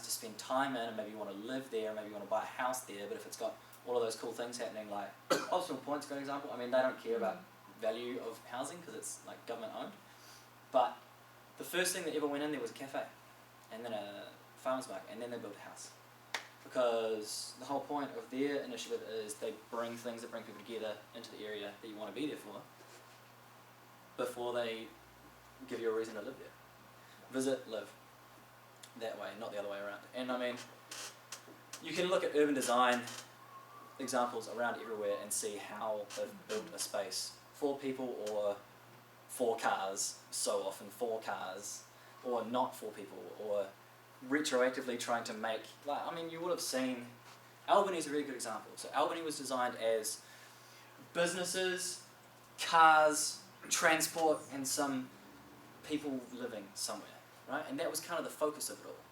to spend time in, and maybe you want to live there, and maybe you want to buy a house there, but if it's got all of those cool things happening, like Optional Point's a good example. I mean, they don't care about value of housing because it's like government owned, but the first thing that ever went in there was a cafe, and then a farmer's market, and then they built a house. Because the whole point of their initiative is they bring things that bring people together into the area that you want to be there for before they give you a reason to live there. Visit, live. That way, not the other way around. And I mean, you can look at urban design examples around everywhere and see how they've built a space for people or for cars, so often for cars, or not for people, or retroactively trying to make, like, I mean, you would have seen, Albany is a really good example. So Albany was designed as businesses, cars, transport, and some people living somewhere, right? And that was kind of the focus of it all.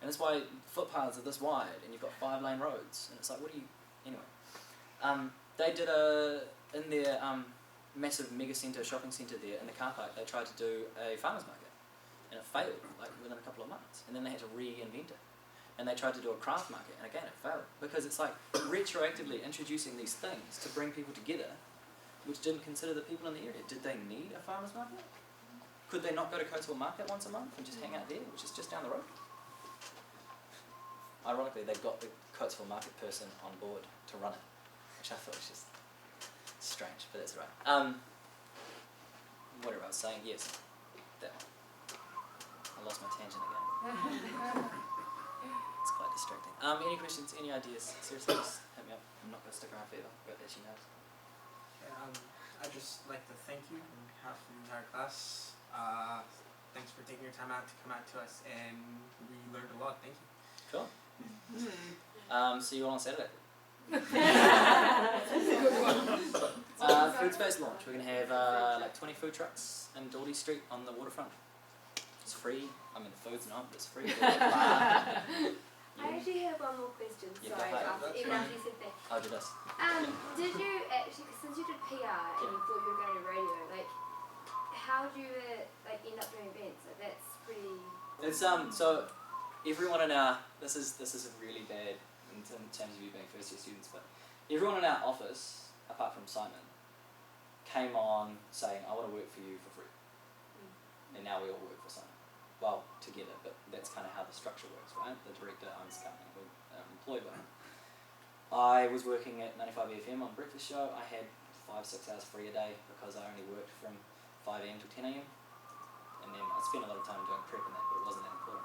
And that's why footpaths are this wide, and you've got 5-lane roads, and it's like, what do you, anyway. They did in their massive mega centre, shopping centre there, in the car park, they tried to do a farmer's market. And it failed, like, within a couple of months. And then they had to reinvent it. And they tried to do a craft market, and again, it failed. Because it's like retroactively introducing these things to bring people together, which didn't consider the people in the area. Did they need a farmer's market? Could they not go to Coatesville Market once a month and just hang out there, which is just down the road? Ironically, they got the Coatesville Market person on board to run it, which I thought was just strange, but that's right. Whatever I was saying, yes, that one. I lost my tangent again. It's quite distracting. Any questions, any ideas? Seriously, just hit me up. I'm not going to stick around forever, but as you know. I'd just like to thank you on behalf of the entire class. Thanks for taking your time out to come out to us, and we learned a lot. Thank you. Cool. See you all on Saturday. Food space launch. We're going to have like 20 food trucks in Dawdy Street on the waterfront. It's free. I mean, the food's not, but it's free. I actually have one more question. Yeah, Sorry, even after you said that. I'll do this. Did you actually, since you did PR and you thought you were going to radio, like, how do you like end up doing events? Like, that's pretty. It's so everyone in our this is really bad in terms of you being first year students, but everyone in our office, apart from Simon, came on saying, I want to work for you for free. And now we all work for Simon. Well, together, but that's kind of how the structure works, right? The director owns the company, we're employed by him. I was working at 95 FM on Breakfast Show. I had 5-6 hours free a day because I only worked from 5 AM to 10 AM. And then I spent a lot of time doing prep and that, but it wasn't that important.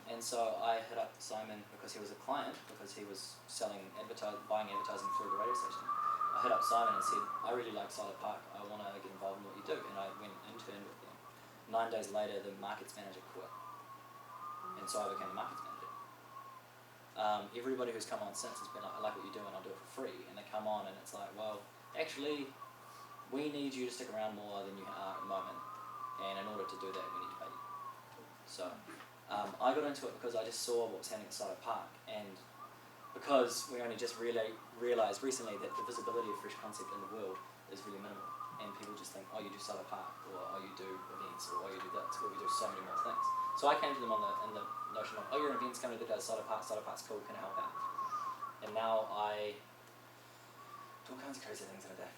And so I hit up Simon because he was a client, because he was buying advertising through the radio station. I hit up Simon and said, I really like Solid Park, I want to get involved in what you do. And I went and interned with them. 9 days later, the markets manager quit. And so I became the markets manager. Everybody who's come on since has been like, I like what you do and I'll do it for free. And they come on and it's like, well, actually, we need you to stick around more than you are at the moment. And in order to do that, we need to pay you. So I got into it because I just saw what was happening at Solid Park. And because we only just realised recently that the visibility of Fresh Concept in the world is really minimal. And people just think, oh, you do Solid Park, or oh, you do events, or oh, you do that. Where we do so many more things. So I came to them in the notion of, oh, your events coming to do Solid Park. Solid Park's cool. Can I help out? And now I do all kinds of crazy things in a day.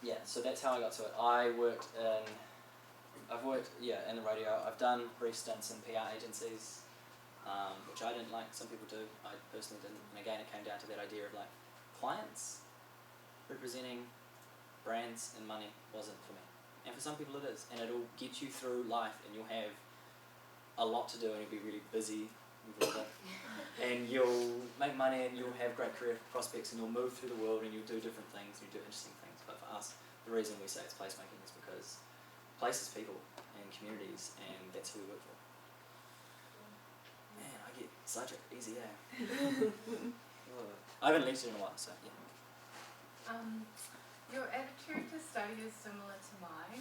Yeah, so that's how I got to it. I've worked in the radio. I've done brief stints in PR agencies, which I didn't like. Some people do. I personally didn't. And again, it came down to that idea of like clients representing brands and money wasn't for me. And for some people it is. And it'll get you through life and you'll have a lot to do and you'll be really busy and you'll make money and you'll have great career prospects and you'll move through the world and you'll do different things and you'll do interesting things. But for us, the reason we say it's placemaking is because places people and communities, and that's who we work for. Man, I get sidetracked easy, I haven't lectured in a while, so yeah. Your attitude to study is similar to mine.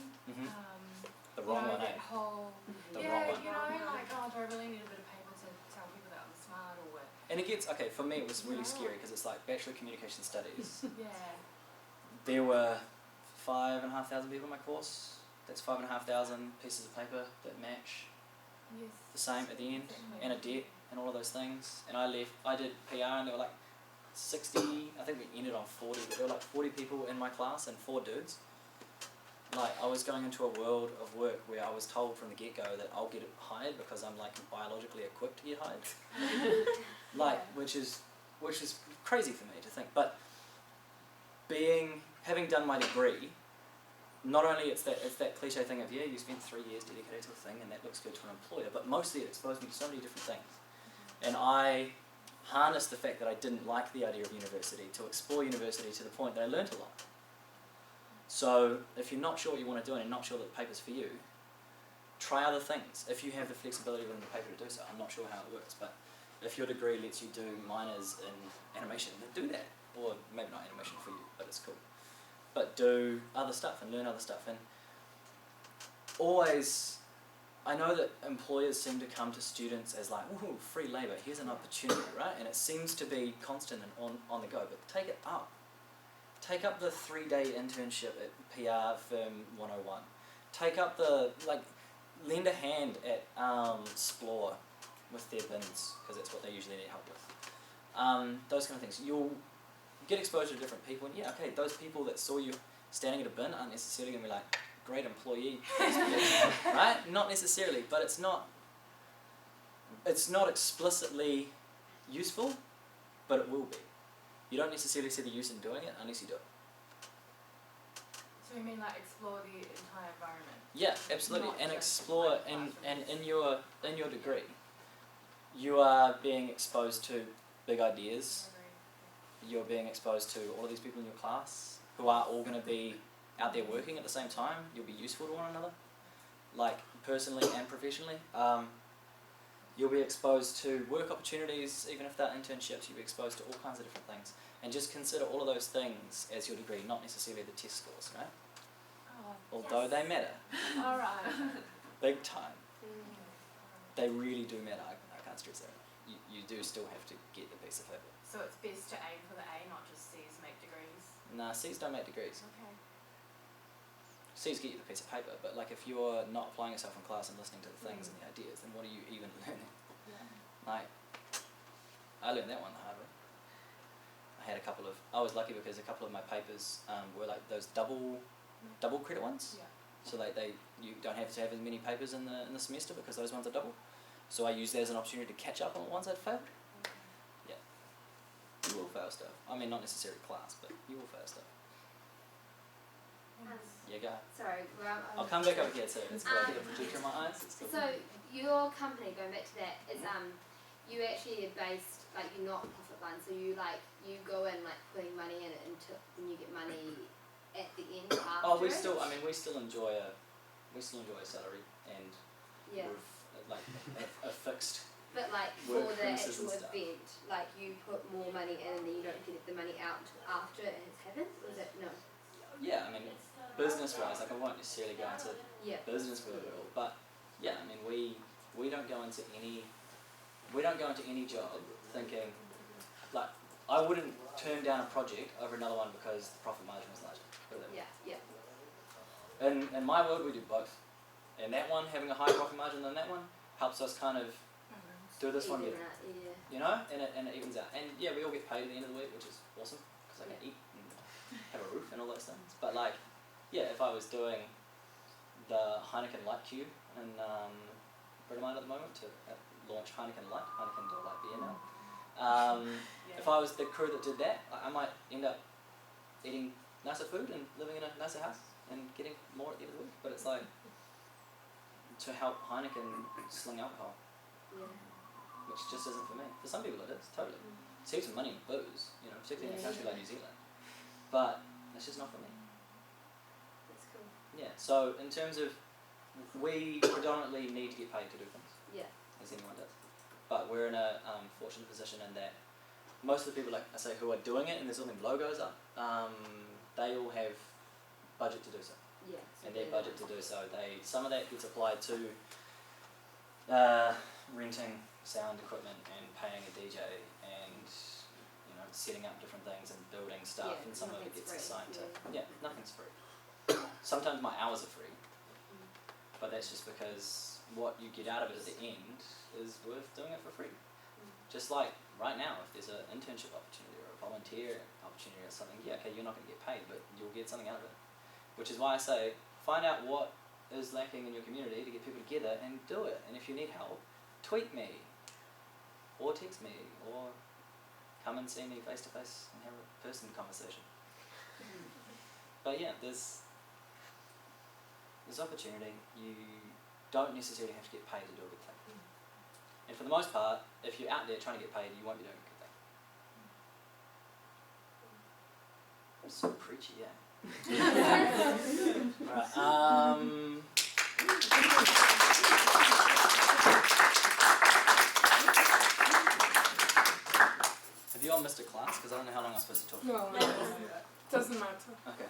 The wrong one, that whole, the wrong one. like, oh, do I really need a bit of paper to tell people that I'm smart or what? And it gets, okay, for me it was really scary because it's like Bachelor of Communication Studies. Yeah. There were 5,500 people in my course. That's 5,500 pieces of paper that match Yes. the same at the end, Exactly. and a debt and all of those things. And I did PR, and there were like 60, I think we ended on 40, but there were like 40 people in my class and 4 dudes. Like, I was going into a world of work where I was told from the get-go that I'll get hired because I'm like biologically equipped to get hired. Like, which is crazy for me to think. But having done my degree, not only it's that cliche thing of, yeah, you spent 3 years dedicated to a thing and that looks good to an employer, but mostly it exposed me to so many different things. And I harnessed the fact that I didn't like the idea of university to explore university to the point that I learnt a lot. So if you're not sure what you want to do and you're not sure that the paper's for you, try other things. If you have the flexibility within the paper to do so, I'm not sure how it works, but if your degree lets you do minors in animation, then do that. Or maybe not animation for you, but it's cool. But do other stuff and learn other stuff. And always, I know that employers seem to come to students as like, ooh, free labour, here's an opportunity, right? And it seems to be constant and on the go, but take it up. Take up the 3-day internship at PR Firm 101. Take up lend a hand at Splore with their bins, because that's what they usually need help with. Those kind of things. You'll get exposure to different people, and yeah, okay, those people that saw you standing at a bin aren't necessarily going to be like, great employee, right? Not necessarily, but it's not explicitly useful, but it will be. You don't necessarily see the use in doing it unless you do it. So you mean like explore the entire environment? Yeah, absolutely, Not and just explore, like and classrooms. in your degree, you are being exposed to big ideas. You're being exposed to all of these people in your class who are all going to be out there working at the same time. You'll be useful to one another, like personally and professionally. You'll be exposed to work opportunities, even if they're internships. You'll be exposed to all kinds of different things. And just consider all of those things as your degree, not necessarily the test scores, right? Oh, Although they matter, alright. big time. They really do matter. I can't stress that. You do still have to get the piece of paper. So it's best to aim for the A, not just C's make degrees. Nah, C's don't make degrees. Okay. C's get you the piece of paper, but like if you're not applying yourself in class and listening to the things and the ideas, then what are you even learning? Yeah. Like, I learned that one the hard way. I was lucky because a couple of my papers were like those double credit ones. Yeah. So you don't have to have as many papers in the semester because those ones are double. So I used that as an opportunity to catch up on the ones I'd failed. Okay. You will fail stuff. I mean, not necessarily class, but you will fail stuff. Yeah, go. Sorry, I'll come back over here too. It's cool. I get a projector in my eyes. It's cool. So your company, going back to that, is you actually are based like you're not profit run, so you go in like putting money in it until when you get money at the end after. Oh, we still enjoy a salary and Yeah. with like a fixed. But like work for the premises actual and stuff. event, like you put more money in and then you don't get the money out until after it has happened, or is it no? Yeah, I mean, business wise, like I won't necessarily go into Yeah. business with it all, but yeah, I mean we don't go into any job thinking like I wouldn't turn down a project over another one because the profit margin was larger. Put it that way. Yeah, yeah. In my world, we do both, and that one having a higher profit margin than that one helps us kind of do this one Even better, that, yeah. you know, and it evens out. And yeah, we all get paid at the end of the week, which is awesome because I can eat and have a roof and all those things. But like, yeah, if I was doing the Heineken Light Cube in Britomart at the moment to launch Heineken Light, Heineken do light beer now. If I was the crew that did that, I might end up eating nicer food and living in a nicer house and getting more at the end of the week. But it's like to help Heineken sling alcohol, Yeah. which just isn't for me. For some people it is, totally. Save some money in booze, you know, particularly in a country like New Zealand. But it's just not for me. That's cool. Yeah, so in terms of, we predominantly need to get paid to do things, Yeah. as anyone does. But we're in a fortunate position in that most of the people, like I say, who are doing it and there's all them logos up, they all have budget to do so. Yeah. And their budget to do so, some of that gets applied to renting sound equipment and paying a DJ and setting up different things and building stuff, Yeah, and some of it nothing's gets free, assigned to yeah. nothing's free. Sometimes my hours are free, but that's just because what you get out of it at the end is worth doing it for free. Just like right now, if there's an internship opportunity or a volunteer opportunity or something, yeah, okay, you're not going to get paid, but you'll get something out of it. Which is why I say, find out what is lacking in your community to get people together and do it. And if you need help, tweet me, or text me, or come and see me face to face and have a person conversation. But yeah, there's opportunity. You don't necessarily have to get paid to do a good thing. And for the most part, if you're out there trying to get paid, you won't be doing a good thing. It's so preachy, yeah. Alright, have you all missed a class? Because I don't know how long I'm supposed to talk. No, doesn't matter. Okay.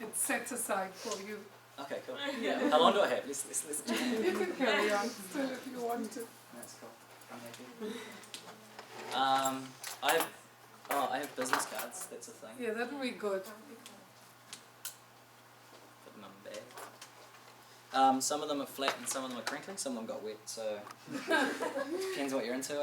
It's set aside for you. Okay, cool. How long do I have? Let's You can carry on still if you want to. That's cool. I'm happy. I have business cards. That's a thing. Yeah, that would be good. Put them in my bag. Some of them are flat and some of them are crinkly. Some of them got wet, so depends what you're into.